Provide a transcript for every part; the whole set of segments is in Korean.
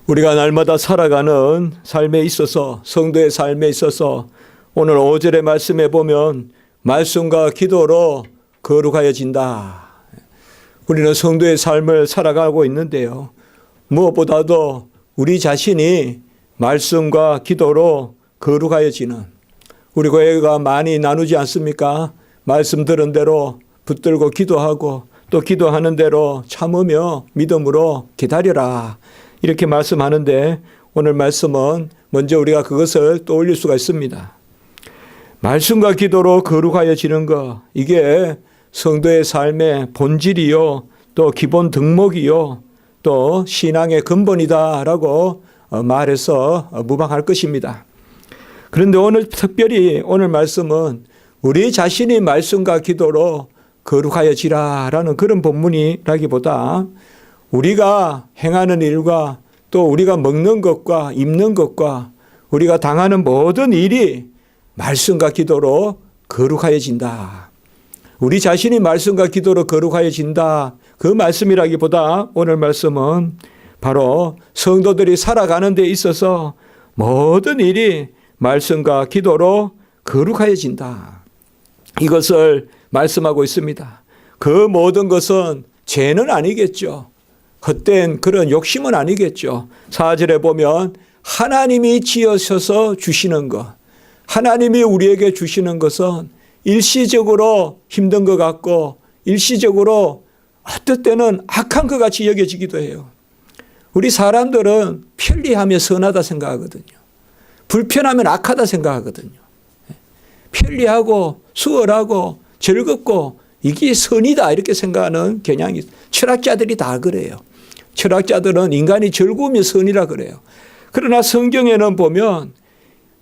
우리가 날마다 살아가는 삶에 있어서, 성도의 삶에 있어서 오늘 5절의 말씀에 보면 말씀과 기도로 거룩하여진다. 우리는 성도의 삶을 살아가고 있는데요, 무엇보다도 우리 자신이 말씀과 기도로 거룩하여지는, 우리 교회가 많이 나누지 않습니까? 말씀 들은 대로 붙들고 기도하고 또 기도하는 대로 참으며 믿음으로 기다려라, 이렇게 말씀하는데, 오늘 말씀은 먼저 우리가 그것을 떠올릴 수가 있습니다. 말씀과 기도로 거룩하여지는 것, 이게 성도의 삶의 본질이요, 또 기본 덕목이요, 또 신앙의 근본이다라고 말해서 무방할 것입니다. 그런데 오늘 특별히 오늘 말씀은 우리 자신이 말씀과 기도로 거룩하여지라라는 그런 본문이라기보다 우리가 행하는 일과 또 우리가 먹는 것과 입는 것과 우리가 당하는 모든 일이 말씀과 기도로 거룩하여진다. 우리 자신이 말씀과 기도로 거룩하여진다. 그 말씀이라기보다 오늘 말씀은 바로 성도들이 살아가는 데 있어서 모든 일이 말씀과 기도로 거룩하여진다. 이것을 말씀하고 있습니다. 그 모든 것은 죄는 아니겠죠. 헛된 그런 욕심은 아니겠죠. 4절에 보면 하나님이 지으셔서 주시는 것, 하나님이 우리에게 주시는 것은 일시적으로 힘든 것 같고 일시적으로 어떨 때는 악한 것 같이 여겨지기도 해요. 우리 사람들은 편리하면 선하다 생각하거든요. 불편하면 악하다 생각하거든요. 편리하고 수월하고 즐겁고 이게 선이다 이렇게 생각하는 경향이, 철학자들이 다 그래요. 철학자들은 인간이 즐거우면 선이라 그래요. 그러나 성경에는 보면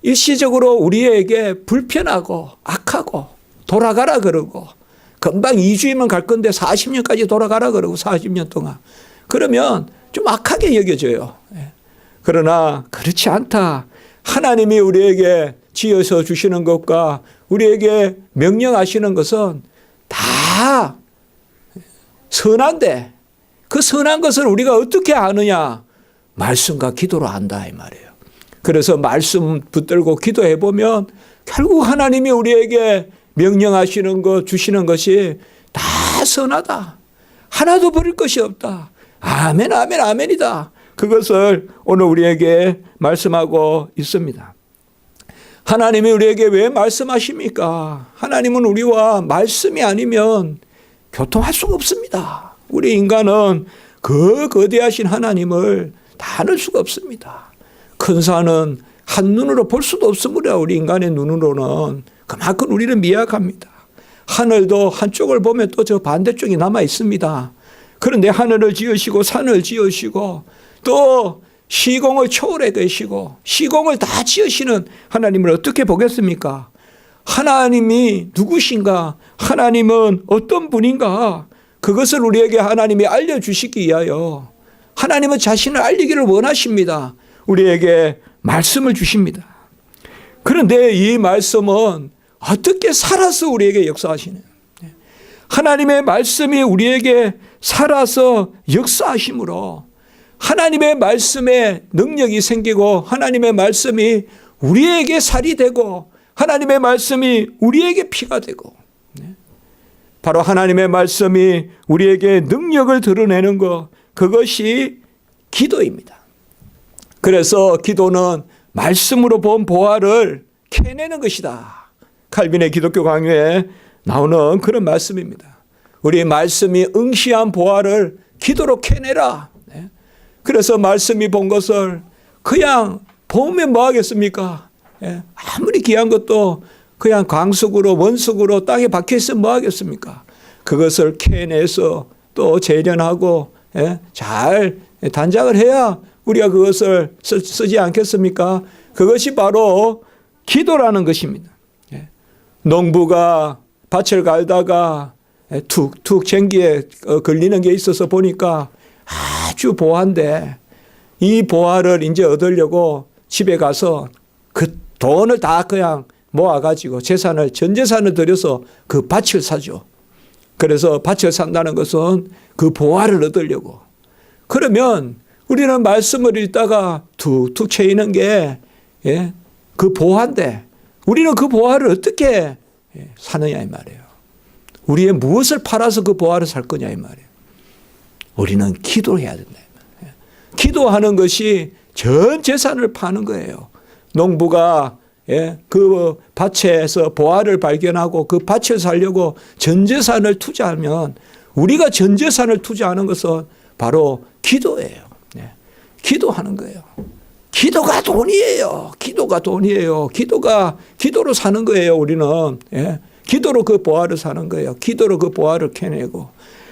일시적으로 우리에게 불편하고 악하고 돌아가라 그러고, 금방 2주이면 갈 건데 40년까지 돌아가라 그러고 40년 동안, 그러면 좀 악하게 여겨져요. 그러나 그렇지 않다. 하나님이 우리에게 지어서 주시는 것과 우리에게 명령하시는 것은 다 선한데, 그 선한 것을 우리가 어떻게 아느냐? 말씀과 기도로 안다 이 말이에요. 그래서 말씀 붙들고 기도해 보면 결국 하나님이 우리에게 명령하시는 것, 주시는 것이 다 선하다. 하나도 버릴 것이 없다. 아멘, 아멘, 아멘이다. 그것을 오늘 우리에게 말씀하고 있습니다. 하나님이 우리에게 왜 말씀하십니까? 하나님은 우리와 말씀이 아니면 교통할 수가 없습니다. 우리 인간은 그 거대하신 하나님을 다 알 수가 없습니다. 큰 산은 한눈으로 볼 수도 없습니다. 우리 인간의 눈으로는. 그만큼 우리는 미약합니다. 하늘도 한쪽을 보면 또 저 반대쪽이 남아 있습니다. 그런데 하늘을 지으시고 산을 지으시고 또 시공을 초월해 계시고 시공을 다 지으시는 하나님을 어떻게 보겠습니까? 하나님이 누구신가? 하나님은 어떤 분인가? 그것을 우리에게 하나님이 알려주시기 위하여 하나님은 자신을 알리기를 원하십니다. 우리에게 말씀을 주십니다. 그런데 이 말씀은 어떻게 살아서 우리에게 역사하시나요? 하나님의 말씀이 우리에게 살아서 역사하심으로 하나님의 말씀에 능력이 생기고 하나님의 말씀이 우리에게 살이 되고 하나님의 말씀이 우리에게 피가 되고, 바로 하나님의 말씀이 우리에게 능력을 드러내는 것, 그것이 기도입니다. 그래서 기도는 말씀으로 본 보화를 캐내는 것이다. 칼빈의 기독교 강요에 나오는 그런 말씀입니다. 우리 말씀이 응시한 보화를 기도로 캐내라. 그래서 말씀이 본 것을 그냥 보면 뭐 하겠습니까? 아무리 귀한 것도 그냥 광석으로 원석으로 땅에 박혀 있으면 뭐 하겠습니까? 그것을 캐내서 또 재련하고 잘 단장을 해야 우리가 그것을 쓰지 않겠습니까? 그것이 바로 기도라는 것입니다. 농부가 밭을 갈다가 툭툭 쟁기에 걸리는 게 있어서 보니까 아주 보화인데, 이 보화를 이제 얻으려고 집에 가서 그 돈을 다 그냥 모아가지고 재산을, 전 재산을 들여서 그 밭을 사죠. 그래서 밭을 산다는 것은 그 보화를 얻으려고. 그러면 우리는 말씀을 읽다가 툭툭 채이는 게 그 보화인데 우리는 그 보화를 어떻게 사느냐 이 말이에요. 우리의 무엇을 팔아서 그 보화를 살 거냐 이 말이에요. 우리는 기도해야 된다. 기도하는 것이 전 재산을 파는 거예요. 농부가 그 밭에서 보화를 발견하고 그 밭을 살려고 전 재산을 투자하면 우리가 전 재산을 투자하는 것은 바로 기도예요. 기도하는 거예요. 기도가 돈이에요. 기도가 돈이에요. 기도로 사는 거예요. 우리는 기도로 그 보화를 사는 거예요. 기도로 그 보화를 캐내고.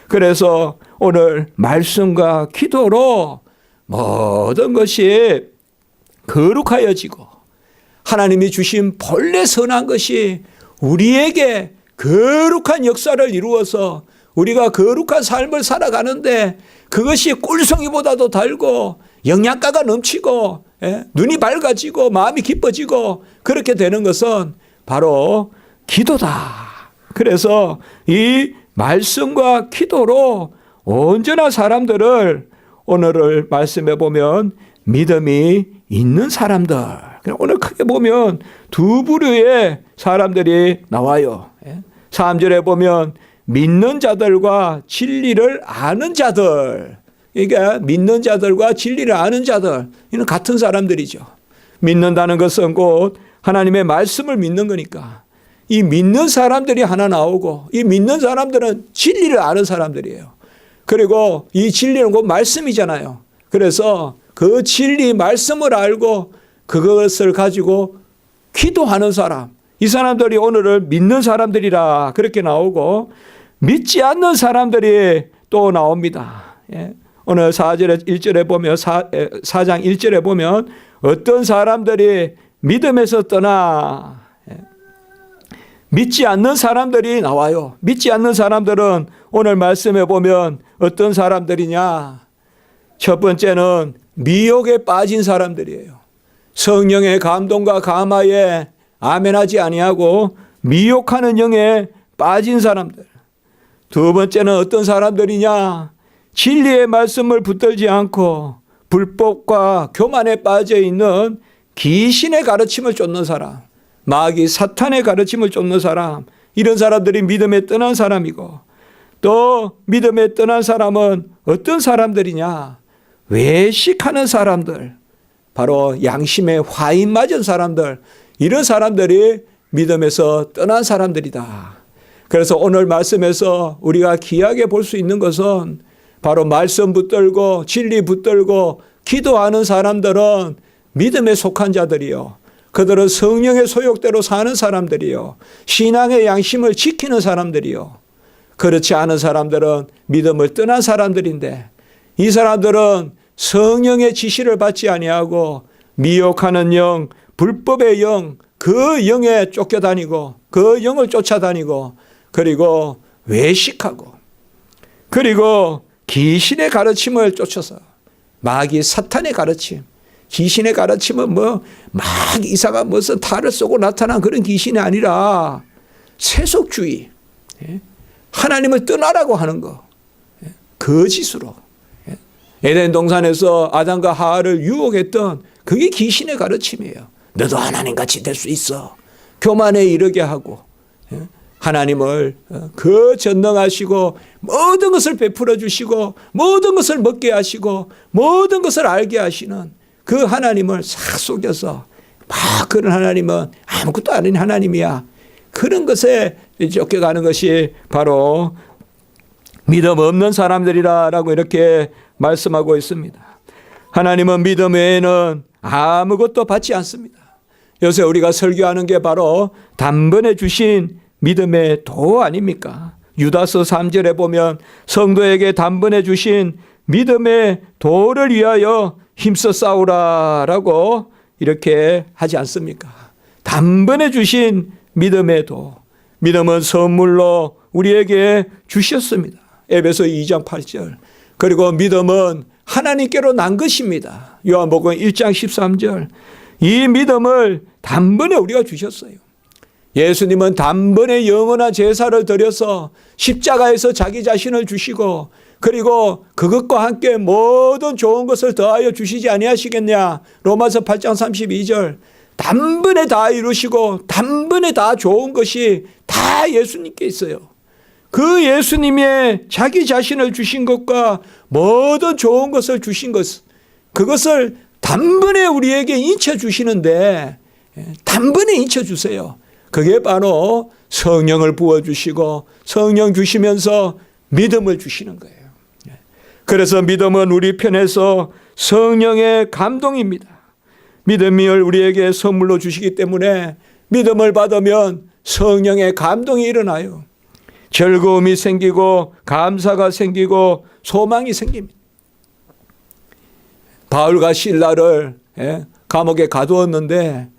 그래서 오늘 말씀과 기도로 모든 것이 거룩하여지고 하나님이 주신 본래 선한 것이 우리에게 거룩한 역사를 이루어서 우리가 거룩한 삶을 살아가는데 그것이 꿀송이보다도 달고 영양가가 넘치고 눈이 밝아지고 마음이 기뻐지고 그렇게 되는 것은 바로 기도다. 그래서 이 말씀과 기도로 온전한 사람들을 오늘을 말씀해 보면 믿음이 있는 사람들. 오늘 크게 보면 두 부류의 사람들이 나와요. 3절에 보면 믿는 자들과 진리를 아는 자들. 그러니까 믿는 자들과 진리를 아는 자들. 이는 같은 사람들이죠. 믿는다는 것은 곧 하나님의 말씀을 믿는 거니까. 이 믿는 사람들이 하나 나오고 이 믿는 사람들은 진리를 아는 사람들이에요. 그리고 이 진리는 곧 말씀이잖아요. 그래서 그 진리 말씀을 알고 그것을 가지고 기도하는 사람. 이 사람들이 오늘을 믿는 사람들이라 그렇게 나오고 믿지 않는 사람들이 또 나옵니다. 오늘 4절에 1절에 보면 4장 1절에 보면 어떤 사람들이 믿음에서 떠나 믿지 않는 사람들이 나와요. 믿지 않는 사람들은 오늘 말씀해 보면 어떤 사람들이냐? 첫 번째는 미혹에 빠진 사람들이에요. 성령의 감동과 감화에 아멘하지 아니하고 미혹하는 영에 빠진 사람들. 두 번째는 어떤 사람들이냐? 진리의 말씀을 붙들지 않고 불법과 교만에 빠져 있는 귀신의 가르침을 쫓는 사람, 마귀 사탄의 가르침을 쫓는 사람, 이런 사람들이 믿음에 떠난 사람이고 또 믿음에 떠난 사람은 어떤 사람들이냐? 외식하는 사람들, 바로 양심에 화인 맞은 사람들, 이런 사람들이 믿음에서 떠난 사람들이다. 그래서 오늘 말씀에서 우리가 귀하게 볼 수 있는 것은 바로 말씀 붙들고 진리 붙들고 기도하는 사람들은 믿음에 속한 자들이요. 그들은 성령의 소욕대로 사는 사람들이요. 신앙의 양심을 지키는 사람들이요. 그렇지 않은 사람들은 믿음을 떠난 사람들인데 이 사람들은 성령의 지시를 받지 아니하고 미혹하는 영, 불법의 영, 그 영에 쫓겨다니고 그 영을 쫓아다니고 그리고 외식하고 그리고 귀신의 가르침을 쫓아서 마귀 사탄의 가르침, 귀신의 가르침은 막 이사가 무슨 탈을 쏘고 나타난 그런 귀신이 아니라 세속주의, 하나님을 떠나라고 하는 거, 거짓으로. 에덴 동산에서 아담과 하와를 유혹했던 그게 귀신의 가르침이에요. 너도 하나님같이 될 수 있어. 교만에 이르게 하고 하나님을 그 전능하시고 모든 것을 베풀어 주시고 모든 것을 먹게 하시고 모든 것을 알게 하시는 그 하나님을 싹 속여서 막 그런 하나님은 아무것도 아닌 하나님이야. 그런 것에 쫓겨가는 것이 바로 믿음 없는 사람들이라고 이렇게 말씀하고 있습니다. 하나님은 믿음 외에는 아무것도 받지 않습니다. 요새 우리가 설교하는 게 바로 단번에 주신 믿음의 도 아닙니까? 유다서 3절에 보면 성도에게 단번에 주신 믿음의 도를 위하여 힘써 싸우라라고 이렇게 하지 않습니까? 단번에 주신 믿음의 도. 믿음은 선물로 우리에게 주셨습니다. 에베소 2장 8절. 그리고 믿음은 하나님께로 난 것입니다. 요한복음 1장 13절. 이 믿음을 단번에 우리가 주셨어요. 예수님은 단번에 영원한 제사를 드려서 십자가에서 자기 자신을 주시고 그리고 그것과 함께 모든 좋은 것을 더하여 주시지 아니하시겠냐. 로마서 8장 32절. 단번에 다 이루시고 단번에 다 좋은 것이 다 예수님께 있어요. 그 예수님의 자기 자신을 주신 것과 모든 좋은 것을 주신 것, 그것을 단번에 우리에게 인쳐 주시는데, 단번에 인쳐 주세요. 그게 바로 성령을 부어주시고 성령 주시면서 믿음을 주시는 거예요. 그래서 믿음은 우리 편에서 성령의 감동입니다. 믿음을 우리에게 선물로 주시기 때문에 믿음을 받으면 성령의 감동이 일어나요. 즐거움이 생기고 감사가 생기고 소망이 생깁니다. 바울과 실라를 감옥에 가두었는데,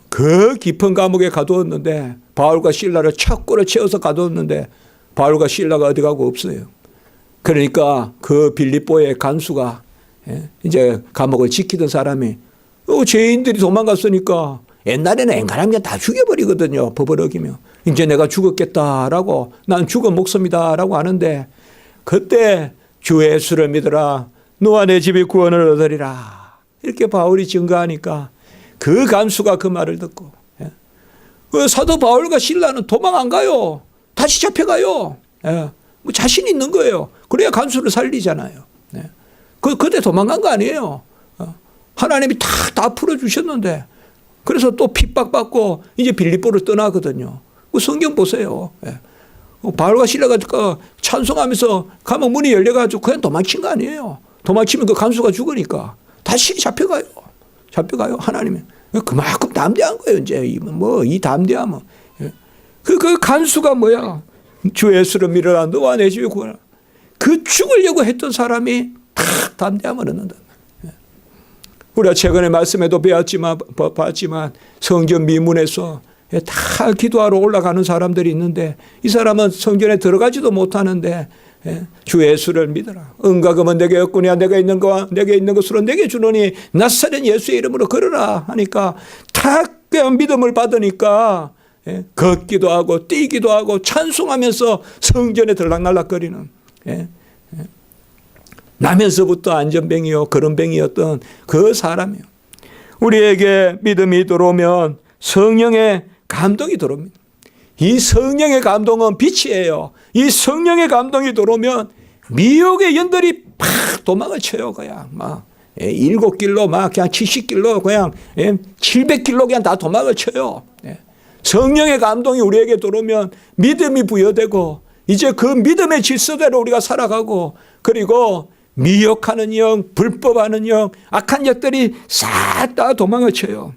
그 깊은 감옥에 가두었는데 바울과 실라를 척구를 채워서 가두었는데 바울과 실라가 어디 가고 없어요. 그러니까 그 빌립보의 간수가 이제 감옥을 지키던 사람이 죄인들이 도망갔으니까 옛날에는 앵간하면 다 죽여버리거든요. 법을 어기면. 이제 내가 죽었겠다라고, 난 죽은 목숨이다라고 하는데, 그때 주 예수를 믿으라 너와 내 집이 구원을 얻으리라 이렇게 바울이 증거하니까 그 간수가 그 말을 듣고, 사도 바울과 실라는 도망 안 가요. 다시 잡혀가요. 뭐 자신 있는 거예요. 그래야 간수를 살리잖아요. 그때 도망간 거 아니에요. 하나님이 다 풀어주셨는데, 그래서 또 핍박받고 이제 빌립보를 떠나거든요. 성경 보세요. 바울과 실라가 찬송하면서 감옥 문이 열려가지고 그냥 도망친 거 아니에요. 도망치면 그 간수가 죽으니까 다시 잡혀가요. 하나님이. 그만큼 담대한 거예요. 이제 이 담대함은. 그 간수가 뭐야? 주 예수를 믿으라 너와 내 집이 구원하라. 그 죽으려고 했던 사람이 다 담대함을 얻는다. 우리가 최근에 말씀에도 봤지만 성전 미문에서 다 기도하러 올라가는 사람들이 있는데, 이 사람은 성전에 들어가지도 못하는데 주 예수를 믿어라. 은과 금은 내게 없거니와 내게 있는 것으로 내게 주노니 나사렛 예수의 이름으로 걸으라 하니까 다 그냥 믿음을 받으니까 걷기도 하고 뛰기도 하고 찬송하면서 성전에 들락날락거리는, 나면서부터 안전뱅이요 거름뱅이였던 그 사람이요. 우리에게 믿음이 들어오면 성령의 감동이 들어옵니다. 이 성령의 감동은 빛이에요. 이 성령의 감동이 들어오면 미혹의 연들이 팍 도망을 쳐요. 그냥 막 7길로 막 그냥 70길로 그냥 700길로 그냥 다 도망을 쳐요. 성령의 감동이 우리에게 들어오면 믿음이 부여되고, 이제 그 믿음의 질서대로 우리가 살아가고, 그리고 미혹하는 영, 불법하는 영, 악한 영들이 싹 다 도망을 쳐요.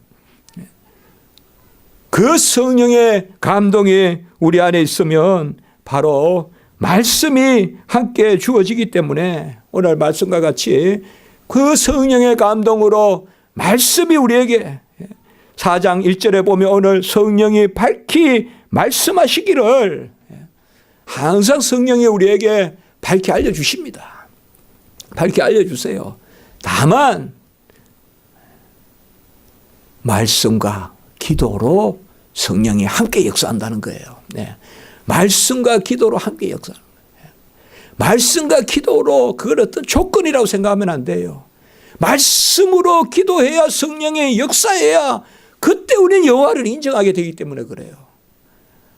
그 성령의 감동이 우리 안에 있으면 바로 말씀이 함께 주어지기 때문에, 오늘 말씀과 같이 그 성령의 감동으로 말씀이 우리에게 4장 1절에 보면 오늘 성령이 밝히 말씀하시기를, 항상 성령이 우리에게 밝히 알려주십니다. 밝히 알려주세요. 다만 말씀과 기도로 성령이 함께 역사한다는 거예요. 말씀과 기도로 함께 역사하는 거예요. 말씀과 기도로 그걸 어떤 조건이라고 생각하면 안 돼요. 말씀으로 기도해야 성령의 역사해야 그때 우리는 여호와를 인정하게 되기 때문에 그래요.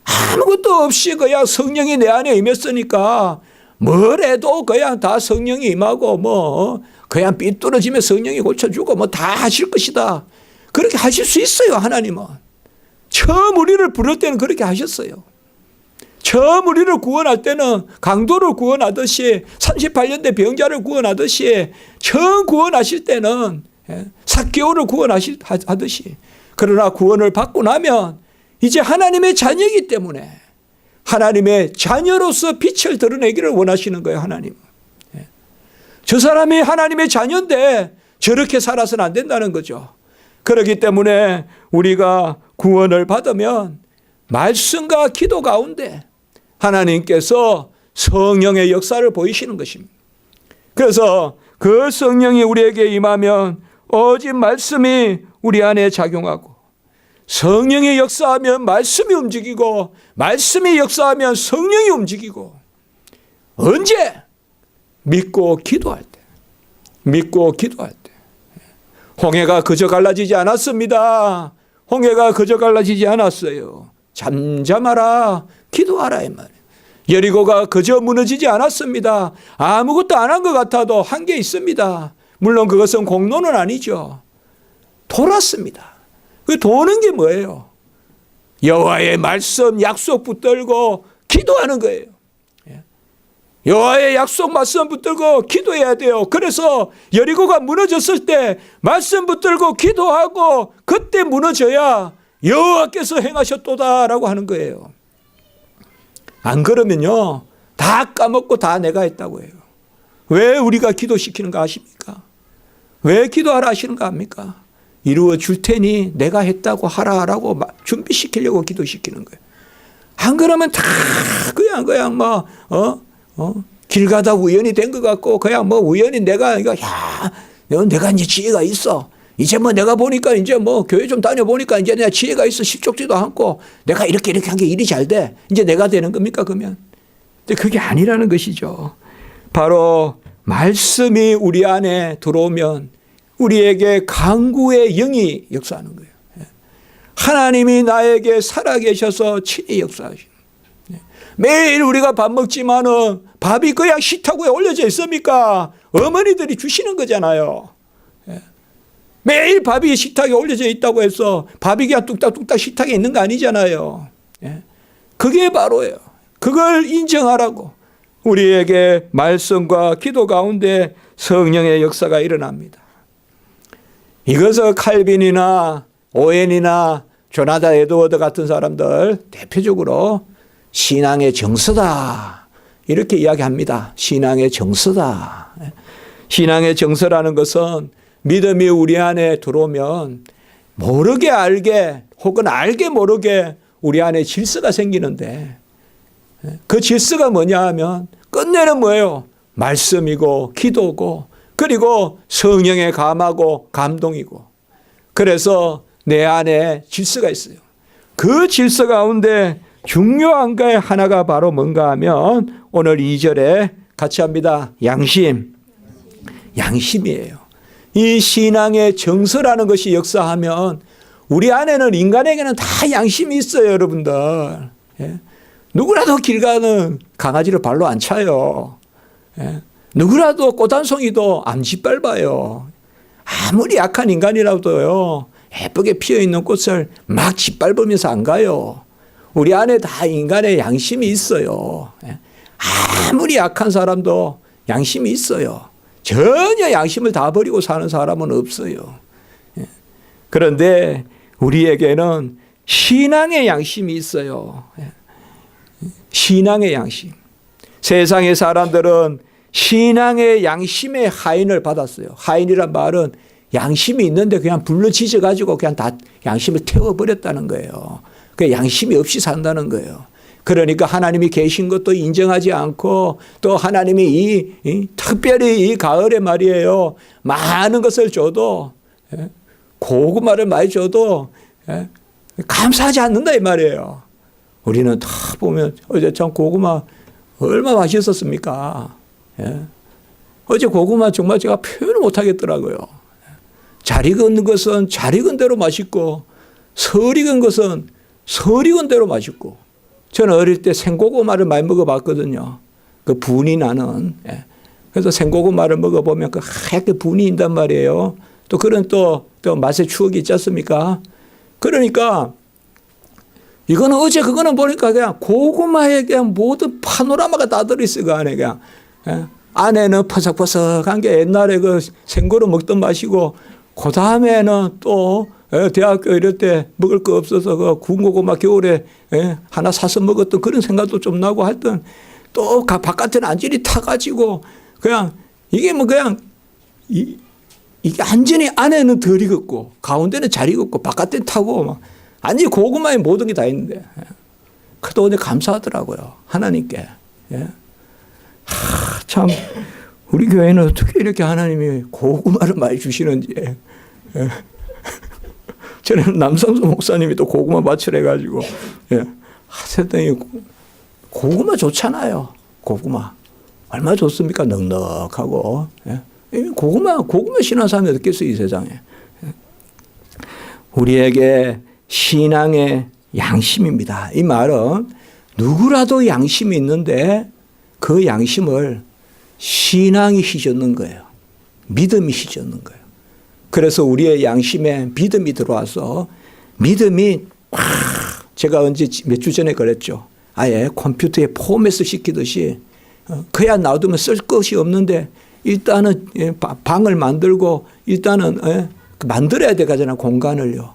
아무것도 없이 그냥 성령이 내 안에 임했으니까 뭘 해도 그냥 다 성령이 임하고 그냥 삐뚤어지면 성령이 고쳐주고 다 하실 것이다. 그렇게 하실 수 있어요. 하나님은. 처음 우리를 부를 때는 그렇게 하셨어요. 처음 우리를 구원할 때는 강도를 구원하듯이 38년대 병자를 구원하듯이 처음 구원하실 때는 삭개오를 구원하듯이, 그러나 구원을 받고 나면 이제 하나님의 자녀이기 때문에 하나님의 자녀로서 빛을 드러내기를 원하시는 거예요. 하나님. 저 사람이 하나님의 자녀인데 저렇게 살아서는 안 된다는 거죠. 그렇기 때문에 우리가 구원을 받으면 말씀과 기도 가운데 하나님께서 성령의 역사를 보이시는 것입니다. 그래서 그 성령이 우리에게 임하면 오직 말씀이 우리 안에 작용하고, 성령이 역사하면 말씀이 움직이고, 말씀이 역사하면 성령이 움직이고, 언제? 믿고 기도할 때. 믿고 기도할 때. 홍해가 그저 갈라지지 않았습니다. 홍해가 그저 갈라지지 않았어요. 잠잠하라, 기도하라 이 말이에요. 여리고가 그저 무너지지 않았습니다. 아무것도 안 한 것 같아도 한 게 있습니다. 물론 그것은 공로는 아니죠. 돌았습니다. 그 도는 게 뭐예요? 여호와의 말씀, 약속 붙들고 기도하는 거예요. 여호와의 약속 말씀 붙들고 기도해야 돼요. 그래서 여리고가 무너졌을 때 말씀 붙들고 기도하고 그때 무너져야 여호와께서 행하셨도다라고 하는 거예요. 안 그러면요, 다 까먹고 다 내가 했다고 해요. 왜 우리가 기도시키는가 아십니까? 왜 기도하라 하시는가 합니까? 이루어 줄 테니 내가 했다고 하라라고 준비시키려고 기도시키는 거예요. 안 그러면 다 그냥 뭐 길 가다 우연히 된 것 같고 그냥 뭐 우연히 내가 이제 지혜가 있어. 이제 뭐 내가 보니까 이제 뭐 교회 좀 다녀보니까 이제 내가 지혜가 있어. 십족지도 않고 내가 이렇게 한 게 일이 잘 돼. 이제 내가 되는 겁니까 그러면? 근데 그게 아니라는 것이죠. 바로 말씀이 우리 안에 들어오면 우리에게 강구의 영이 역사하는 거예요. 하나님이 나에게 살아계셔서 친히 역사하시는. 매일 우리가 밥 먹지만은 밥이 그냥 식탁 위에 올려져 있습니까? 어머니들이 주시는 거잖아요. 매일 밥이 식탁에 올려져 있다고 해서 밥이 그냥 뚝딱뚝딱 식탁에 있는 거 아니잖아요. 그게 바로예요. 그걸 인정하라고 우리에게 말씀과 기도 가운데 성령의 역사가 일어납니다. 이것을 칼빈이나 오웬이나 조나단 에드워드 같은 사람들 대표적으로 신앙의 정서다 이렇게 이야기합니다. 신앙의 정서다. 신앙의 정서라는 것은 믿음이 우리 안에 들어오면 모르게 알게 혹은 알게 모르게 우리 안에 질서가 생기는데 그 질서가 뭐냐 하면 끝내는 뭐예요? 말씀이고 기도고 그리고 성령의 감하고 감동이고 그래서 내 안에 질서가 있어요. 그 질서 가운데 중요한 게 하나가 바로 뭔가 하면 오늘 2절에 같이 합니다. 양심이에요. 이 신앙의 정서라는 것이 역사하면 우리 안에는 인간에게는 다 양심이 있어요, 여러분들. 누구라도 길 가는 강아지를 발로 안 차요. 누구라도 꽃단송이도 안 짓밟아요. 아무리 약한 인간이라도요, 예쁘게 피어있는 꽃을 막 짓밟으면서 안 가요. 우리 안에 다 인간의 양심이 있어요. 아무리 약한 사람도 양심이 있어요. 전혀 양심을 다 버리고 사는 사람은 없어요. 그런데 우리에게는 신앙의 양심이 있어요. 신앙의 양심. 세상의 사람들은 신앙의 양심의 하인을 받았어요. 하인이란 말은 양심이 있는데 그냥 불로 지져가지고 그냥 다 양심을 태워버렸다는 거예요. 그 양심이 없이 산다는 거예요. 그러니까 하나님이 계신 것도 인정하지 않고 또 하나님이 특별히 이 가을에 말이에요. 많은 것을 줘도 고구마를 많이 줘도 감사하지 않는다 이 말이에요. 우리는 다 보면 어제 참 고구마 얼마나 맛있었습니까? 어제 고구마 정말 제가 표현을 못 하겠더라고요. 잘 익은 것은 잘 익은 대로 맛있고 설 익은 것은 설 익은 대로 맛있고 저는 어릴 때 생고구마를 많이 먹어봤거든요. 그 분이 나는. 그래서 생고구마를 먹어보면 그 하얗게 분이 있단 말이에요. 또 그런 또 맛의 추억이 있지 않습니까? 그러니까 이거는 어제 그거는 보니까 그냥 고구마에 그냥 모든 파노라마가 다 들어있어요. 그 안에 그냥. 안에는 퍼석퍼석한 게 옛날에 그 생고로 먹던 맛이고 그 다음에는 또 대학교 이럴 때 먹을 거 없어서 그 구운 고구마 겨울에 하나 사서 먹었던 그런 생각도 좀 나고 하여튼 또 바깥에는 안전히 타가지고 그냥 이게 뭐 그냥 이게 완전히 안에는 덜 익었고 가운데는 잘 익었고 바깥에 타고 막 완전히 고구마에 모든 게 다 있는데 그래도 오늘 감사하더라고요. 하나님께. 참 우리 교회는 어떻게 이렇게 하나님이 고구마를 많이 주시는지. 저는 남성수 목사님이 또 고구마 밭을 해가지고 하셨더니 고구마 좋잖아요. 고구마. 얼마나 좋습니까? 넉넉하고. 예? 고구마 신한 사람이 어딨겠어요, 이 세상에. 우리에게 신앙의 양심입니다. 이 말은 누구라도 양심이 있는데 그 양심을 신앙이 휘젓는 거예요. 믿음이 휘젓는 거예요. 그래서 우리의 양심에 믿음이 들어와서 믿음이 제가 언제 몇 주 전에 그랬죠. 아예 컴퓨터에 포맷을 시키듯이 그야 놔두면 쓸 것이 없는데 일단은 방을 만들고 일단은 만들어야 되잖아요. 공간을요.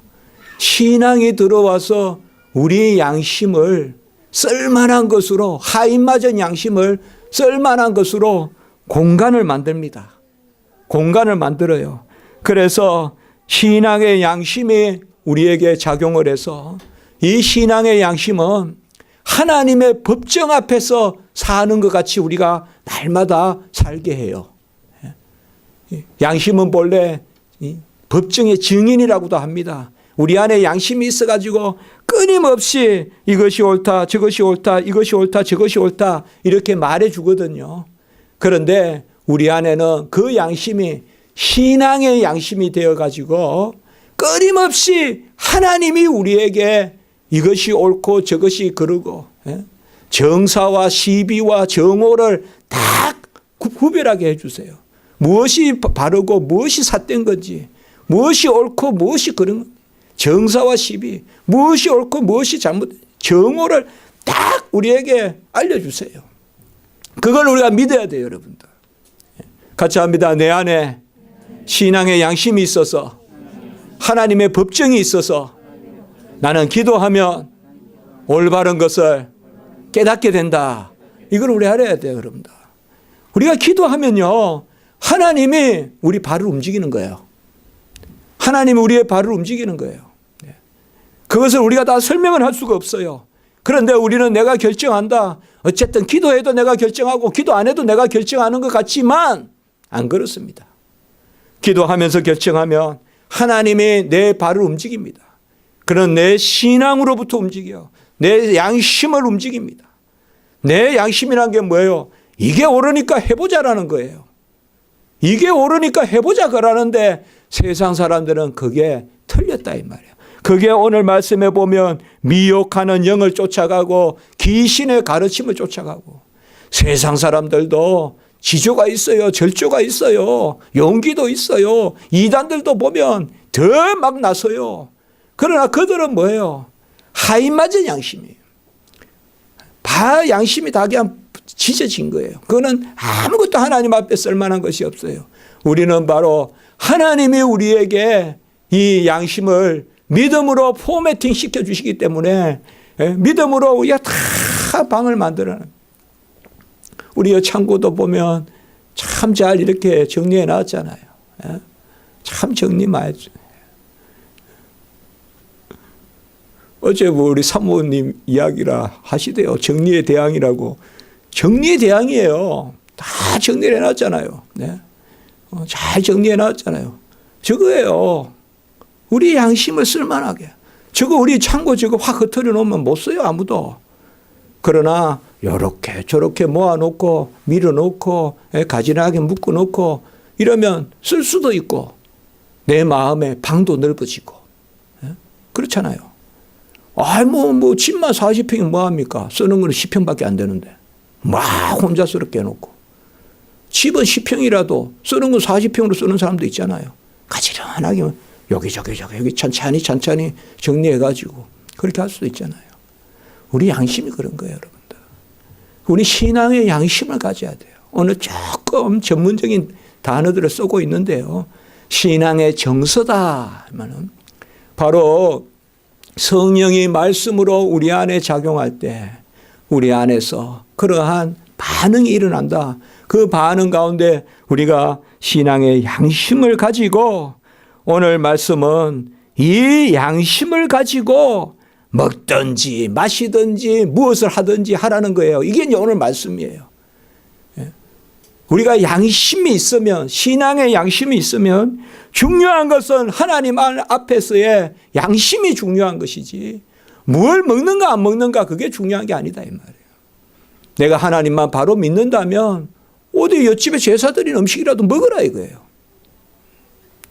신앙이 들어와서 우리 양심을 쓸만한 것으로 하인맞은 양심을 쓸만한 것으로 공간을 만듭니다. 공간을 만들어요. 그래서 신앙의 양심이 우리에게 작용을 해서 이 신앙의 양심은 하나님의 법정 앞에서 사는 것 같이 우리가 날마다 살게 해요. 양심은 본래 법정의 증인이라고도 합니다. 우리 안에 양심이 있어가지고 끊임없이 이것이 옳다, 저것이 옳다, 이것이 옳다, 저것이 옳다 이렇게 말해주거든요. 그런데 우리 안에는 그 양심이 신앙의 양심이 되어가지고 끊임없이 하나님이 우리에게 이것이 옳고 저것이 그르고 정사와 시비와 정오를 딱 구별하게 해주세요. 무엇이 바르고 무엇이 삿된 건지, 무엇이 옳고 무엇이 그른 건지, 정사와 시비, 무엇이 옳고 무엇이 잘못, 정오를 딱 우리에게 알려주세요. 그걸 우리가 믿어야 돼요, 여러분들. 같이 합니다. 내 안에 신앙의 양심이 있어서 하나님의 법정이 있어서 나는 기도하면 올바른 것을 깨닫게 된다. 이걸 우리 알아야 돼요, 여러분들. 우리가 기도하면요, 하나님이 우리 발을 움직이는 거예요. 하나님이 우리의 발을 움직이는 거예요. 그것을 우리가 다 설명을 할 수가 없어요. 그런데 우리는 내가 결정한다. 어쨌든 기도해도 내가 결정하고 기도 안 해도 내가 결정하는 것 같지만 안 그렇습니다. 기도하면서 결정하면 하나님이 내 발을 움직입니다. 그런 내 신앙으로부터 움직여. 내 양심을 움직입니다. 내 양심이란 게 뭐예요? 이게 옳으니까 해보자라는 거예요. 이게 옳으니까 해보자 그러는데 세상 사람들은 그게 틀렸다 이 말이에요. 그게 오늘 말씀해 보면 미혹하는 영을 쫓아가고 귀신의 가르침을 쫓아가고 세상 사람들도 지조가 있어요. 절조가 있어요. 용기도 있어요. 이단들도 보면 더 막 나서요. 그러나 그들은 뭐예요? 하인맞은 양심이에요. 양심이 다 그냥 지져진 거예요. 그거는 아무것도 하나님 앞에 쓸만한 것이 없어요. 우리는 바로 하나님이 우리에게 이 양심을 믿음으로 포매팅 시켜주시기 때문에 믿음으로 우리가 다 방을 만들어내요. 우리 창고도 보면 참 잘 이렇게 정리해 놨잖아요. 참 정리 많이 했죠. 어제 우리 사모님 이야기라 하시대요. 정리의 대항이라고. 정리의 대항이에요. 다 정리해 놨잖아요. 네. 잘 정리해 놨잖아요. 저거예요. 우리 양심을 쓸만하게. 저거 우리 창고 저거 확 흩어져 놓으면 못 써요, 아무도. 그러나 요렇게 저렇게 모아놓고 밀어놓고 가지런하게 묶어놓고 이러면 쓸 수도 있고 내 마음의 방도 넓어지고 그렇잖아요. 뭐 집만 40평이 뭐합니까? 쓰는 거는 10평밖에 안 되는데 막 혼자스럽게 해놓고 집은 10평이라도 쓰는 건 40평으로 쓰는 사람도 있잖아요. 가지런하게 여기저기 천천히 정리해가지고 그렇게 할 수도 있잖아요. 우리 양심이 그런 거예요, 여러분들. 우리 신앙의 양심을 가져야 돼요. 오늘 조금 전문적인 단어들을 쓰고 있는데요. 신앙의 정서다 하면은 바로 성령이 말씀으로 우리 안에 작용할 때 우리 안에서 그러한 반응이 일어난다. 그 반응 가운데 우리가 신앙의 양심을 가지고 오늘 말씀은 이 양심을 가지고 먹든지 마시든지 무엇을 하든지 하라는 거예요. 이게 이제 오늘 말씀이에요. 우리가 양심이 있으면 신앙의 양심이 있으면 중요한 것은 하나님 앞에서의 양심이 중요한 것이지 뭘 먹는가 안 먹는가 그게 중요한 게 아니다 이 말이에요. 내가 하나님만 바로 믿는다면 어디 옆집에 제사 드린 음식이라도 먹으라 이거예요.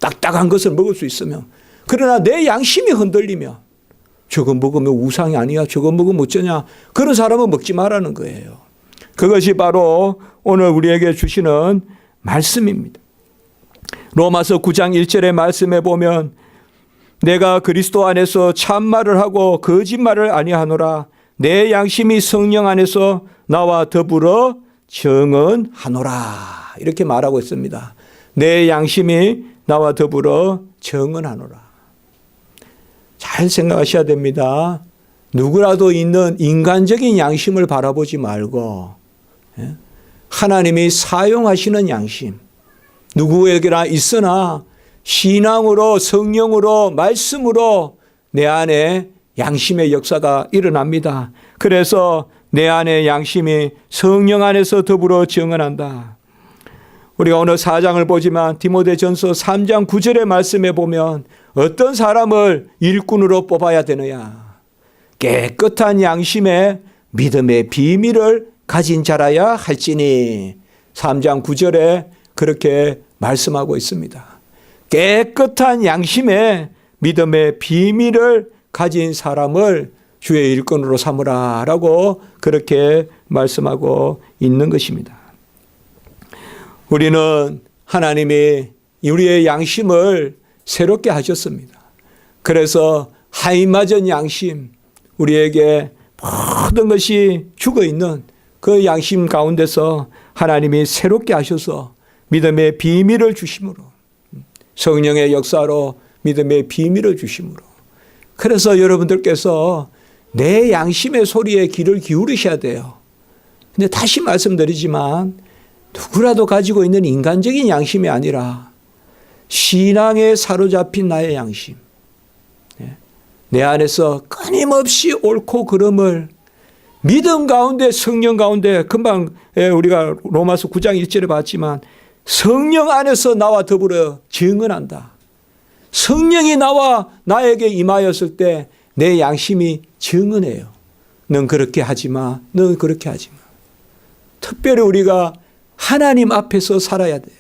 딱딱한 것을 먹을 수 있으면. 그러나 내 양심이 흔들리면 저거 먹으면 우상이 아니야, 저거 먹으면 어쩌냐, 그런 사람은 먹지 말라는 거예요. 그것이 바로 오늘 우리에게 주시는 말씀입니다. 로마서 9장 1절의 말씀에 보면 내가 그리스도 안에서 참말을 하고 거짓말을 아니하노라. 내 양심이 성령 안에서 나와 더불어 정언하노라. 이렇게 말하고 있습니다. 내 양심이 나와 더불어 정언하노라. 잘 생각하셔야 됩니다. 누구라도 있는 인간적인 양심을 바라보지 말고 하나님이 사용하시는 양심, 누구에게나 있으나 신앙으로, 성령으로, 말씀으로 내 안에 양심의 역사가 일어납니다. 그래서 내 안에 양심이 성령 안에서 더불어 정언한다. 우리가 오늘 4장을 보지만 디모데전서 3장 9절의 말씀에 보면 어떤 사람을 일꾼으로 뽑아야 되느냐. 깨끗한 양심에 믿음의 비밀을 가진 자라야 할지니 3장 9절에 그렇게 말씀하고 있습니다. 깨끗한 양심에 믿음의 비밀을 가진 사람을 주의 일꾼으로 삼으라 라고 그렇게 말씀하고 있는 것입니다. 우리는 하나님이 우리의 양심을 새롭게 하셨습니다. 그래서 하인맞은 양심, 우리에게 모든 것이 죽어있는 그 양심 가운데서 하나님이 새롭게 하셔서 믿음의 비밀을 주심으로, 성령의 역사로 믿음의 비밀을 주심으로, 그래서 여러분들께서 내 양심의 소리에 귀를 기울이셔야 돼요. 근데 다시 말씀드리지만 누구라도 가지고 있는 인간적인 양심이 아니라 신앙에 사로잡힌 나의 양심, 내 안에서 끊임없이 옳고 그름을 믿음 가운데, 성령 가운데, 금방 우리가 로마서 9장 1절에 봤지만 성령 안에서 나와 더불어 증언한다. 성령이 나와 나에게 임하였을 때 내 양심이 증언해요. 넌 그렇게 하지 마. 넌 그렇게 하지 마. 특별히 우리가 하나님 앞에서 살아야 돼요.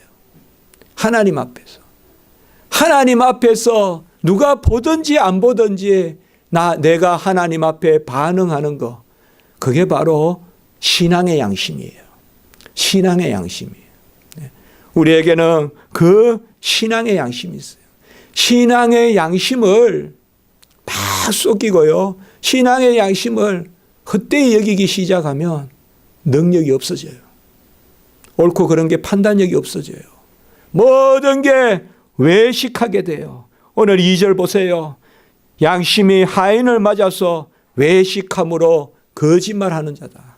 하나님 앞에서. 하나님 앞에서 누가 보든지 안 보든지 내가 하나님 앞에 반응하는 거, 그게 바로 신앙의 양심이에요. 신앙의 양심이에요. 우리에게는 그 신앙의 양심이 있어요. 신앙의 양심을 막 쏟기고요. 신앙의 양심을 헛되이 여기기 시작하면 능력이 없어져요. 옳고 그런 게 판단력이 없어져요. 모든 게 외식하게 돼요. 오늘 2절 보세요. 양심이 하인을 맞아서 외식함으로 거짓말하는 자다.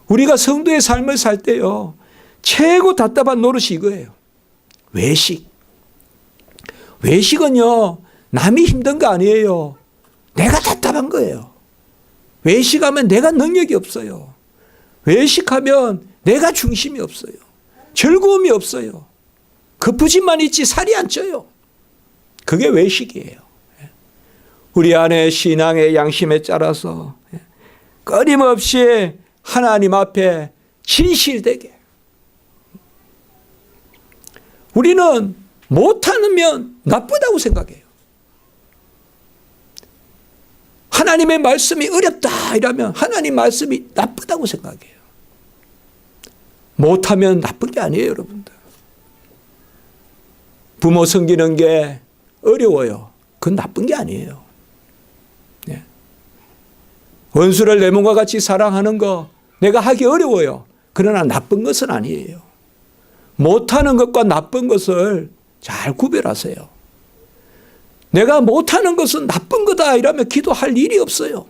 우리가 성도의 삶을 살 때요, 최고 답답한 노릇이 이거예요. 외식. 외식은요, 남이 힘든 거 아니에요. 내가 답답한 거예요. 외식하면 내가 능력이 없어요. 외식하면 내가 중심이 없어요. 즐거움이 없어요. 급부심만 있지 살이 안 쪄요. 그게 외식이에요. 우리 안에 신앙의 양심에 따라서 끊임없이 하나님 앞에 진실되게, 우리는 못하면 나쁘다고 생각해요. 하나님의 말씀이 어렵다 이러면 하나님 말씀이 나쁘다고 생각해요. 못하면 나쁜 게 아니에요, 여러분들. 부모 섬기는 게 어려워요. 그건 나쁜 게 아니에요. 네. 원수를 내 몸과 같이 사랑하는 거 내가 하기 어려워요. 그러나 나쁜 것은 아니에요. 못하는 것과 나쁜 것을 잘 구별하세요. 내가 못하는 것은 나쁜 거다 이러면 기도할 일이 없어요.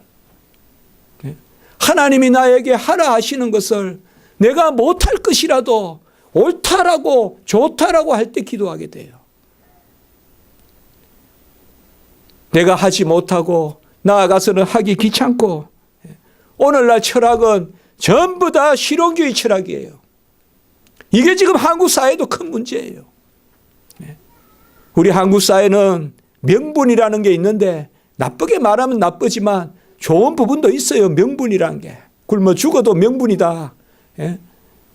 하나님이 나에게 하라 하시는 것을 내가 못할 것이라도 옳다라고 좋다라고 할 때 기도하게 돼요. 내가 하지 못하고 나아가서는 하기 귀찮고, 오늘날 철학은 전부 다 실용주의 철학이에요. 이게 지금 한국 사회도 큰 문제예요. 우리 한국 사회는 명분이라는 게 있는데, 나쁘게 말하면 나쁘지만 좋은 부분도 있어요. 명분이라는 게. 굶어 죽어도 명분이다.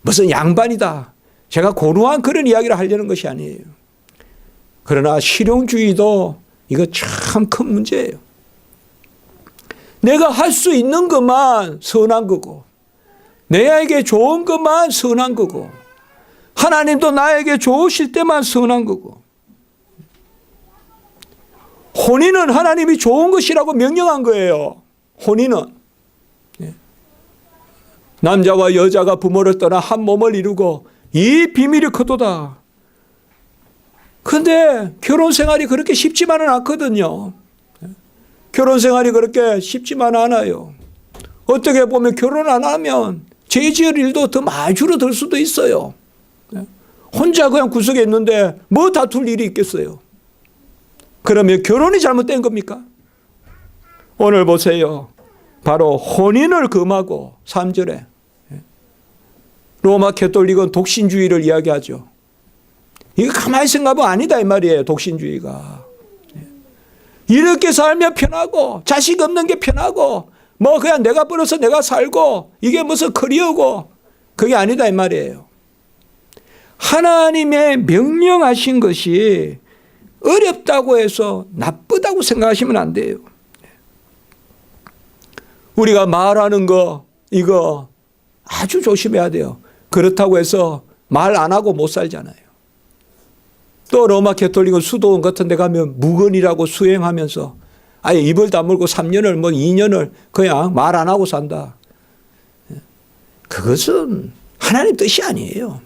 무슨 양반이다. 제가 고루한 그런 이야기를 하려는 것이 아니에요. 그러나 실용주의도 이거 참 큰 문제예요. 내가 할 수 있는 것만 선한 거고, 내에게 좋은 것만 선한 거고, 하나님도 나에게 좋으실 때만 선한 거고, 혼인은 하나님이 좋은 것이라고 명령한 거예요. 혼인은 남자와 여자가 부모를 떠나 한 몸을 이루고 이 비밀이 크도다. 그런데 결혼 생활이 그렇게 쉽지만은 않거든요. 결혼 생활이 그렇게 쉽지만은 않아요. 어떻게 보면 결혼 안 하면 죄 지을 일도 더 많이 줄어들 수도 있어요. 혼자 그냥 구석에 있는데 뭐 다툴 일이 있겠어요. 그러면 결혼이 잘못된 겁니까? 오늘 보세요. 바로 혼인을 금하고 3절에 로마 가톨릭은 독신주의를 이야기하죠. 이거 가만히 생각하면 아니다 이 말이에요. 독신주의가. 이렇게 살면 편하고 자식 없는 게 편하고 뭐 그냥 내가 벌어서 내가 살고 이게 무슨 커리어고 그게 아니다 이 말이에요. 하나님의 명령하신 것이 어렵다고 해서 나쁘다고 생각하시면 안 돼요. 우리가 말하는 거 이거 아주 조심해야 돼요. 그렇다고 해서 말 안 하고 못 살잖아요. 또 로마 가톨릭은 수도원 같은 데 가면 무건이라고 수행하면서 아예 입을 다물고 3년을 뭐 2년을 그냥 말 안 하고 산다. 그것은 하나님 뜻이 아니에요.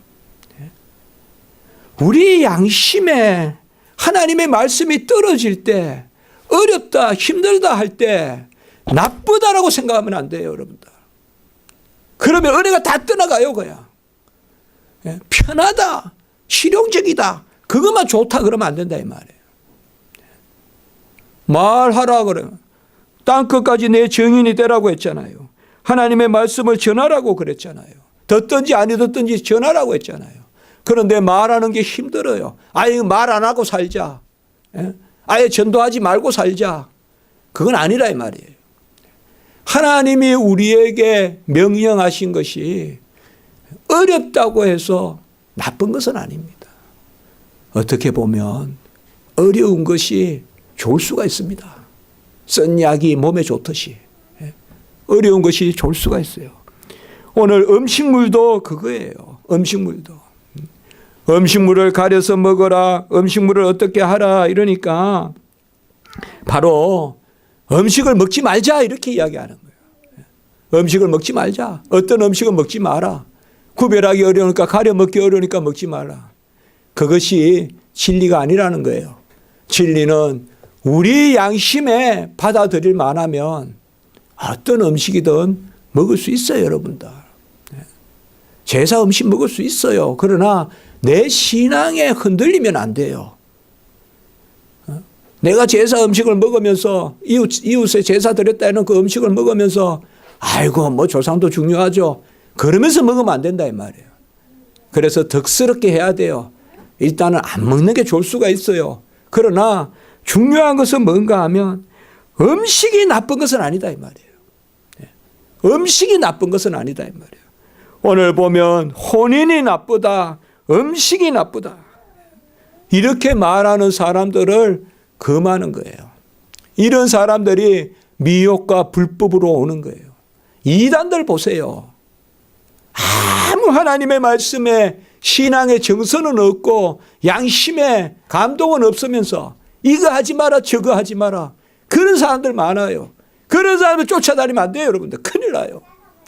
우리 양심에 하나님의 말씀이 떨어질 때 어렵다 힘들다 할 때 나쁘다라고 생각하면 안 돼요. 여러분들. 그러면 은혜가 다 떠나가요. 그냥. 편하다 실용적이다 그것만 좋다 그러면 안 된다 이 말이에요. 말하라 그러면 땅끝까지 내 증인이 되라고 했잖아요. 하나님의 말씀을 전하라고 그랬잖아요. 듣든지 아니 듣든지 전하라고 했잖아요. 그런데 말하는 게 힘들어요. 아예 말 안 하고 살자. 아예 전도하지 말고 살자. 그건 아니라 이 말이에요. 하나님이 우리에게 명령하신 것이 어렵다고 해서 나쁜 것은 아닙니다. 어떻게 보면 어려운 것이 좋을 수가 있습니다. 쓴 약이 몸에 좋듯이 어려운 것이 좋을 수가 있어요. 오늘 음식물도 그거예요. 음식물을 가려서 먹어라. 음식물을 어떻게 하라. 이러니까 바로 음식을 먹지 말자 이렇게 이야기하는 거예요. 음식을 먹지 말자. 어떤 음식은 먹지 마라. 구별하기 어려우니까 가려 먹기 어려우니까 먹지 마라. 그것이 진리가 아니라는 거예요. 진리는 우리 양심에 받아들일 만하면 어떤 음식이든 먹을 수 있어요. 여러분들. 제사 음식 먹을 수 있어요. 그러나 내 신앙에 흔들리면 안 돼요. 내가 제사 음식을 먹으면서 이웃에 제사 드렸다는 그 음식을 먹으면서 아이고 뭐 조상도 중요하죠. 그러면서 먹으면 안 된다 이 말이에요. 그래서 덕스럽게 해야 돼요. 일단은 안 먹는 게 좋을 수가 있어요. 그러나 중요한 것은 뭔가 하면 음식이 나쁜 것은 아니다 이 말이에요. 음식이 나쁜 것은 아니다 이 말이에요. 오늘 보면 혼인이 나쁘다. 음식이 나쁘다. 이렇게 말하는 사람들을 금하는 거예요. 이런 사람들이 미혹과 불법으로 오는 거예요. 이단들 보세요. 아무 하나님의 말씀에 신앙의 정서는 없고 양심에 감동은 없으면서 이거 하지 마라 저거 하지 마라. 그런 사람들 많아요. 그런 사람을 쫓아다니면 안 돼요. 여러분들 큰일 나요.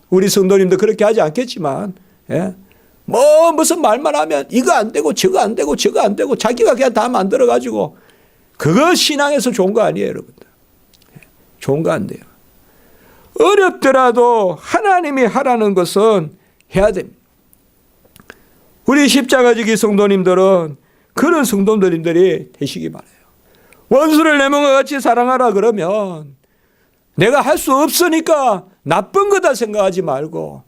우리 성도님도 그렇게 하지 않겠지만 무슨 말만 하면 이거 안 되고 저거 안 되고 저거 안 되고 자기가 그냥 다 만들어가지고 그거 신앙에서 좋은 거 아니에요. 여러분들. 좋은 거 안 돼요. 어렵더라도 하나님이 하라는 것은 해야 됩니다. 우리 십자가지기 성도님들은 그런 성도님들이 되시기 바라요. 원수를 내 몸과 같이 사랑하라 그러면 내가 할 수 없으니까 나쁜 거다 생각하지 말고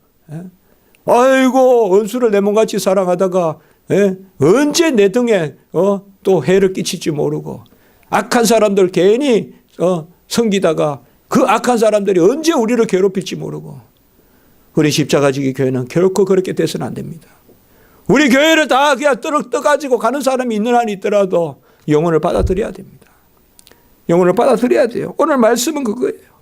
아이고 원수를 내 몸같이 사랑하다가 언제 내 등에 또 해를 끼칠지 모르고 악한 사람들 괜히 섬기다가 그 악한 사람들이 언제 우리를 괴롭힐지 모르고 우리 십자가지기 교회는 결코 그렇게 돼서는 안 됩니다. 우리 교회를 다 그냥 떠가지고 가는 사람이 있는 한이 있더라도 영혼을 받아들여야 됩니다. 영혼을 받아들여야 돼요. 오늘 말씀은 그거예요.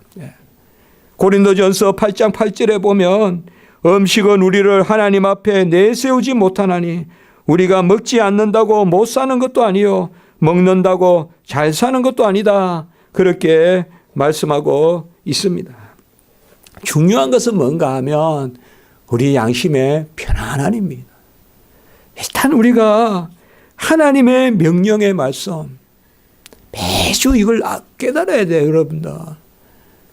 고린도전서 8장 8절에 보면 음식은 우리를 하나님 앞에 내세우지 못하나니 우리가 먹지 않는다고 못 사는 것도 아니요 먹는다고 잘 사는 것도 아니다. 그렇게 말씀하고 있습니다. 중요한 것은 뭔가 하면 우리 양심의 편안함입니다. 일단 우리가 하나님의 명령의 말씀 매주 이걸 깨달아야 돼요, 여러분들.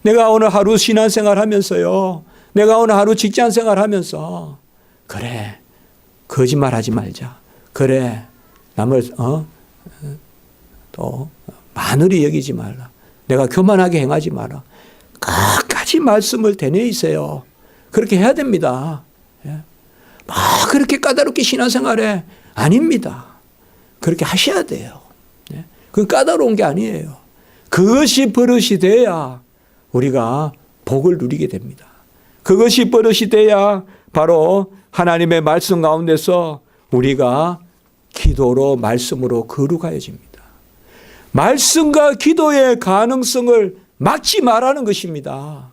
내가 오늘 하루 신앙생활 하면서요, 내가 오늘 하루 직장생활 하면서 그래 거짓말하지 말자, 그래 남을 또 마늘이 여기지 말라, 내가 교만하게 행하지 마라, 끝까지 말씀을 되뇌이세요. 그렇게 해야 됩니다. 그렇게 까다롭게 신앙생활해 아닙니다. 그렇게 하셔야 돼요. 그건 까다로운 게 아니에요. 그것이 버릇이 돼야 우리가 복을 누리게 됩니다. 그것이 버릇이 돼야 바로 하나님의 말씀 가운데서 우리가 기도로 말씀으로 거룩하여집니다. 말씀과 기도의 가능성을 막지 말라는 것입니다.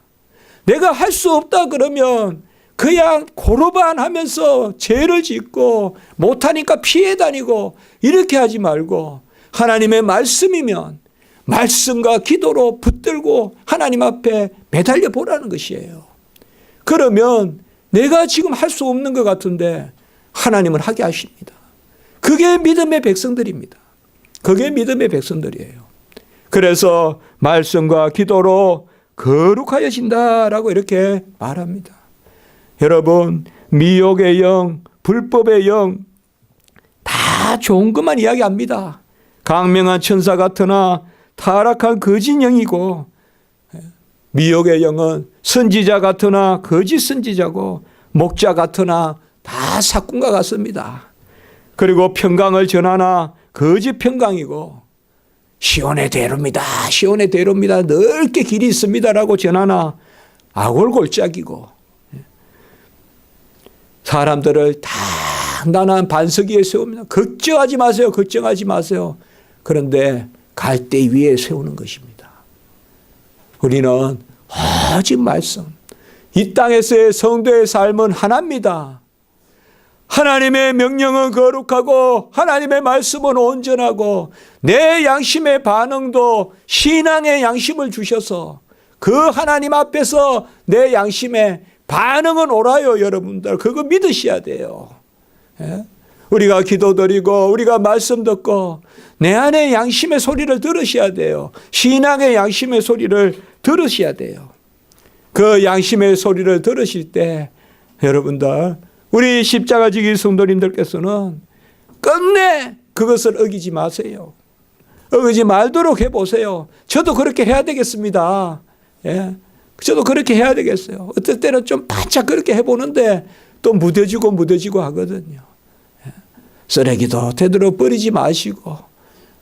내가 할 수 없다 그러면 그냥 고로반하면서 죄를 짓고 못하니까 피해 다니고 이렇게 하지 말고 하나님의 말씀이면 말씀과 기도로 붙들고 하나님 앞에 매달려 보라는 것이에요. 그러면 내가 지금 할 수 없는 것 같은데 하나님은 하게 하십니다. 그게 믿음의 백성들입니다. 그게 믿음의 백성들이에요. 그래서 말씀과 기도로 거룩하여진다라고 이렇게 말합니다. 여러분, 미혹의 영, 불법의 영 다 좋은 것만 이야기합니다. 강명한 천사 같으나 타락한 거짓 영이고, 미혹의 영은 선지자 같으나 거짓 선지자고, 목자 같으나 다 사꾼과 같습니다. 그리고 평강을 전하나 거짓 평강이고, 시온의 대로입니다, 시온의 대로입니다, 넓게 길이 있습니다라고 전하나 아골골짝이고, 사람들을 단단한 반석 위에 세웁니다. 걱정하지 마세요, 걱정하지 마세요. 그런데 갈대 위에 세우는 것입니다. 우리는 오직 말씀, 이 땅에서의 성도의 삶은 하나입니다. 하나님의 명령은 거룩하고 하나님의 말씀은 온전하고 내 양심의 반응도 신앙의 양심을 주셔서 그 하나님 앞에서 내 양심의 반응은 옳아요. 여러분들 그거 믿으셔야 돼요. 우리가 기도드리고 우리가 말씀 듣고 내 안에 양심의 소리를 들으셔야 돼요. 신앙의 양심의 소리를 들으셔야 돼요. 그 양심의 소리를 들으실 때 여러분들, 우리 십자가 지기 성도님들께서는 끝내 그것을 어기지 마세요. 어기지 말도록 해보세요. 저도 그렇게 해야 되겠습니다. 저도 그렇게 해야 되겠어요. 어떨 때는 좀 바짝 그렇게 해보는데 또 무뎌지고 하거든요. 쓰레기도 되도록 버리지 마시고,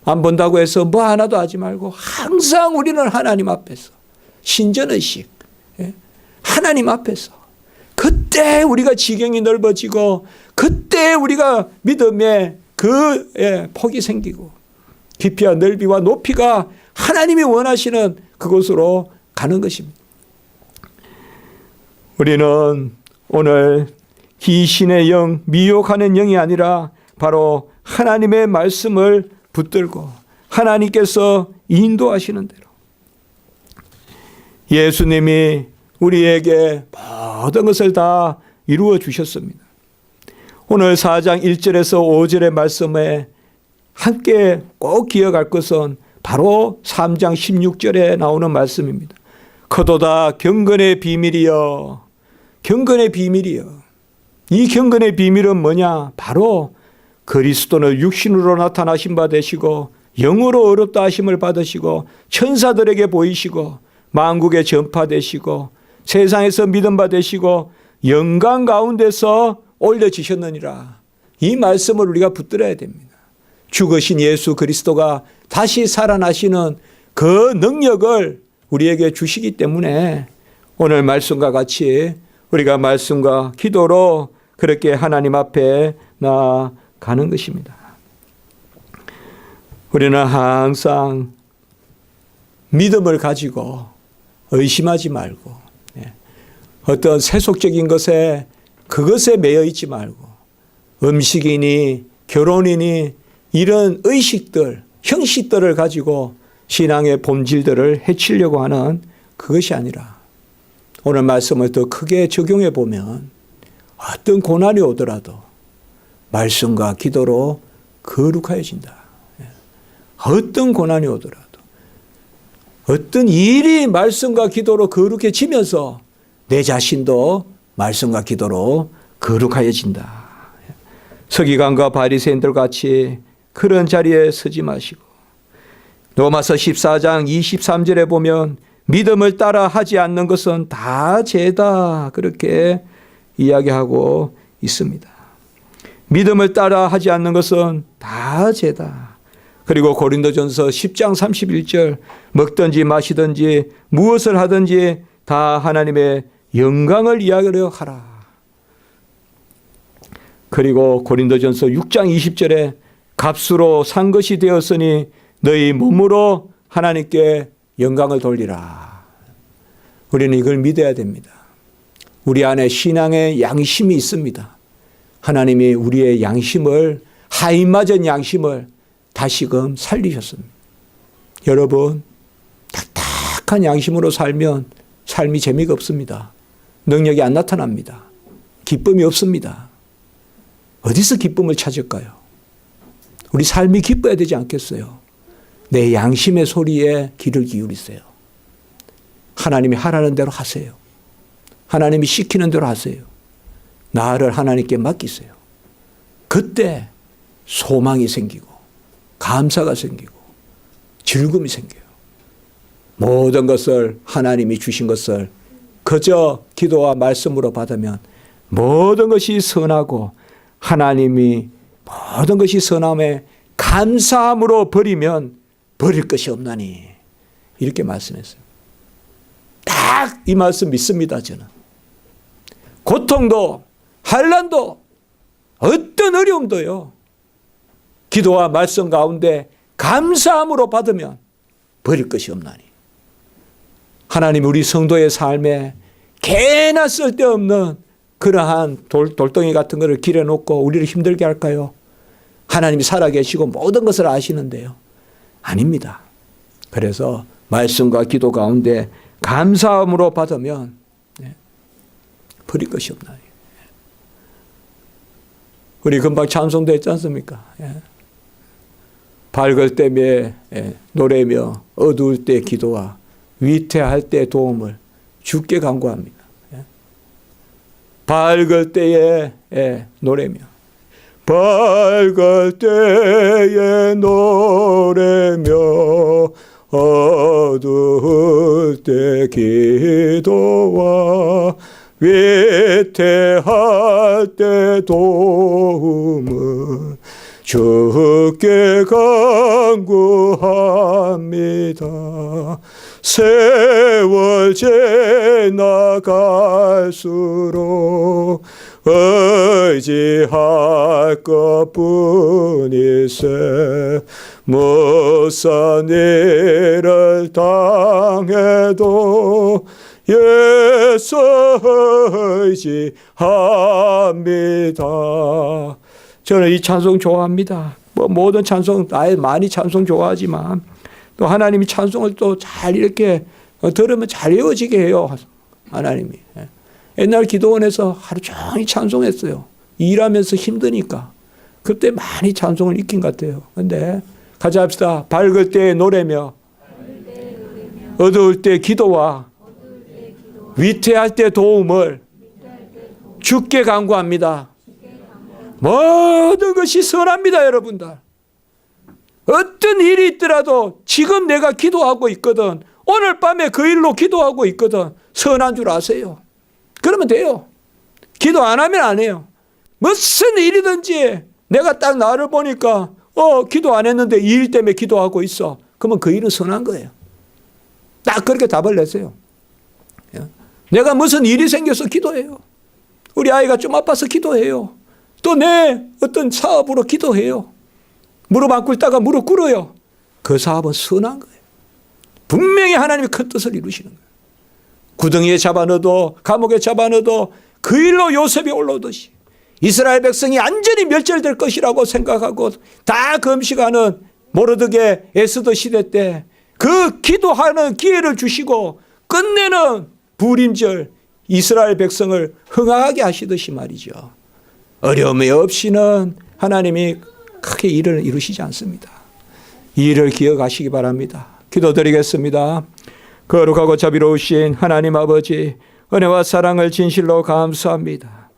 안 본다고 해서 뭐 하나도 하지 말고 항상 우리는 하나님 앞에서 신전의식, 하나님 앞에서 그때 우리가 지경이 넓어지고 그때 우리가 믿음의 그 폭이 생기고 깊이와 넓이와 높이가 하나님이 원하시는 그곳으로 가는 것입니다. 우리는 오늘 귀신의 영, 미혹하는 영이 아니라 바로 하나님의 말씀을 붙들고 하나님께서 인도하시는 대로 예수님이 우리에게 모든 것을 다 이루어 주셨습니다. 오늘 4장 1절에서 5절의 말씀에 함께 꼭 기억할 것은 바로 3장 16절에 나오는 말씀입니다. 그도다 경건의 비밀이여, 경건의 비밀이여. 이 경건의 비밀은 뭐냐? 바로 그리스도는 육신으로 나타나신 바 되시고 영으로 어렵다 하심을 받으시고 천사들에게 보이시고 만국에 전파되시고 세상에서 믿음 받으시고 영광 가운데서 올려지셨느니라. 이 말씀을 우리가 붙들어야 됩니다. 죽으신 예수 그리스도가 다시 살아나시는 그 능력을 우리에게 주시기 때문에 오늘 말씀과 같이 우리가 말씀과 기도로 그렇게 하나님 앞에 나아가는 것입니다. 우리는 항상 믿음을 가지고 의심하지 말고 어떤 세속적인 것에 그것에 매여 있지 말고 음식이니 결혼이니 이런 의식들, 형식들을 가지고 신앙의 본질들을 해치려고 하는 그것이 아니라 오늘 말씀을 더 크게 적용해 보면 어떤 고난이 오더라도 말씀과 기도로 거룩하여진다. 어떤 고난이 오더라도 어떤 일이 말씀과 기도로 거룩해지면서 내 자신도 말씀과 기도로 거룩하여진다. 서기관과 바리새인들 같이 그런 자리에 서지 마시고 로마서 14장 23절에 보면 믿음을 따라 하지 않는 것은 다 죄다 그렇게 이야기하고 있습니다. 믿음을 따라 하지 않는 것은 다 죄다. 그리고 고린도전서 10장 31절 먹든지 마시든지 무엇을 하든지 다 하나님의 영광을 이야기하려 하라. 그리고 고린도전서 6장 20절에 값으로 산 것이 되었으니 너희 몸으로 하나님께 영광을 돌리라. 우리는 이걸 믿어야 됩니다. 우리 안에 신앙의 양심이 있습니다. 하나님이 우리의 양심을 하인맞은 양심을 다시금 살리셨습니다. 여러분 딱딱한 양심으로 살면 삶이 재미가 없습니다. 능력이 안 나타납니다. 기쁨이 없습니다. 어디서 기쁨을 찾을까요? 우리 삶이 기뻐야 되지 않겠어요? 내 양심의 소리에 귀를 기울이세요. 하나님이 하라는 대로 하세요. 하나님이 시키는 대로 하세요. 나를 하나님께 맡기세요. 그때 소망이 생기고 감사가 생기고 즐거움이 생겨요. 모든 것을 하나님이 주신 것을 그저 기도와 말씀으로 받으면 모든 것이 선하고 하나님이 모든 것이 선함에 감사함으로 버리면 버릴 것이 없나니 이렇게 말씀했어요. 딱 이 말씀 믿습니다. 저는 고통도 환난도 어떤 어려움도요 기도와 말씀 가운데 감사함으로 받으면 버릴 것이 없나니 하나님 우리 성도의 삶에 개나 쓸데없는 그러한 돌덩이 같은 것을 길에 놓고 우리를 힘들게 할까요? 하나님이 살아계시고 모든 것을 아시는데요. 아닙니다. 그래서 말씀과 기도 가운데 감사함으로 받으면 버릴 것이 없나요? 우리 금방 찬송도 했지 않습니까? 밝을 때 노래며 어두울 때 기도와 위태할 때 도움을 주께 간구합니다. 밝을 때에 노래며 밝을 때에 노래며 어두울 때 기도와 위태할 때 도움을 주께 간구합니다. 세월 지나갈수록 의지할 것뿐이세 무슨 일을 당해도 예수 의지합니다. 저는 이 찬송 좋아합니다. 모든 찬송 많이 찬송 좋아하지만 또 하나님이 찬송을 또 잘 이렇게 들으면 잘 외워지게 해요. 하나님이. 옛날 기도원에서 하루 종일 찬송했어요. 일하면서 힘드니까. 그때 많이 찬송을 익힌 것 같아요. 그런데 같이 합시다. 밝을 때 노래며 어두울 때 기도와 위태할 때 도움을 주께 간구합니다. 모든 것이 선합니다, 여러분들. 어떤 일이 있더라도 지금 내가 기도하고 있거든. 오늘 밤에 그 일로 기도하고 있거든. 선한 줄 아세요. 그러면 돼요. 기도 안 하면 안 해요. 무슨 일이든지 내가 딱 나를 보니까 기도 안 했는데 이 일 때문에 기도하고 있어. 그러면 그 일은 선한 거예요. 딱 그렇게 답을 내세요. 내가 무슨 일이 생겨서 기도해요. 우리 아이가 좀 아파서 기도해요. 또 내 어떤 사업으로 기도해요. 무릎 안 꿇다가 무릎 꿇어요. 그 사업은 선한 거예요. 분명히 하나님이 큰 뜻을 이루시는 거예요. 구덩이에 잡아넣어도 감옥에 잡아넣어도 그 일로 요셉이 올라오듯이 이스라엘 백성이 완전히 멸절될 것이라고 생각하고 다 금식하는 모르드게 에스더 시대 때 그 기도하는 기회를 주시고 끝내는 부림절 이스라엘 백성을 흥하게 하시듯이 말이죠. 어려움이 없이는 하나님이 크게 일을 이루시지 않습니다. 이 일을 기억하시기 바랍니다. 기도드리겠습니다. 거룩하고 자비로우신 하나님 아버지, 은혜와 사랑을 진실로 감사합니다.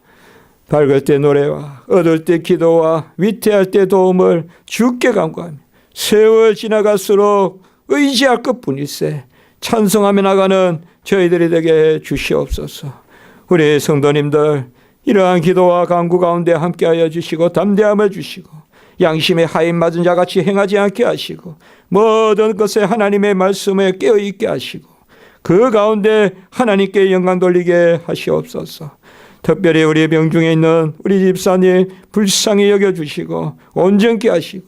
밝을 때 노래와 어두울 때 기도와 위태할 때 도움을 주께 간구하며 세월 지나갈수록 의지할 것뿐일세 찬송하며 나가는 저희들이 되게 주시옵소서. 우리 성도님들 이러한 기도와 간구 가운데 함께하여 주시고 담대함을 주시고 양심에 하인 맞은 자같이 행하지 않게 하시고 모든 것에 하나님의 말씀에 깨어있게 하시고 그 가운데 하나님께 영광 돌리게 하시옵소서. 특별히 우리 병중에 있는 우리 집사님 불쌍히 여겨주시고 온전케 하시고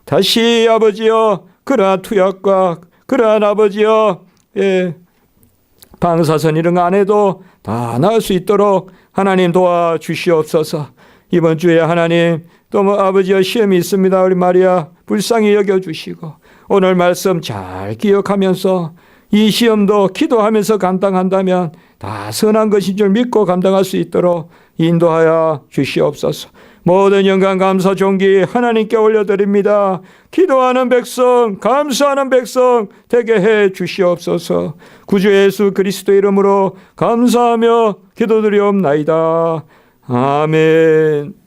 다시 아버지여 그러한 투약과 그러한 아버지여 방사선 이런 거 안 해도 다 나을 수 있도록 하나님 도와주시옵소서. 이번 주에 하나님 또 아버지여 시험이 있습니다. 우리 마리아 불쌍히 여겨주시고 오늘 말씀 잘 기억하면서 이 시험도 기도하면서 감당한다면 다 선한 것인 줄 믿고 감당할 수 있도록 인도하여 주시옵소서. 모든 영광 감사 존귀 하나님께 올려드립니다. 기도하는 백성 감사하는 백성 되게 해 주시옵소서. 구주 예수 그리스도 이름으로 감사하며 기도드리옵나이다. 아멘.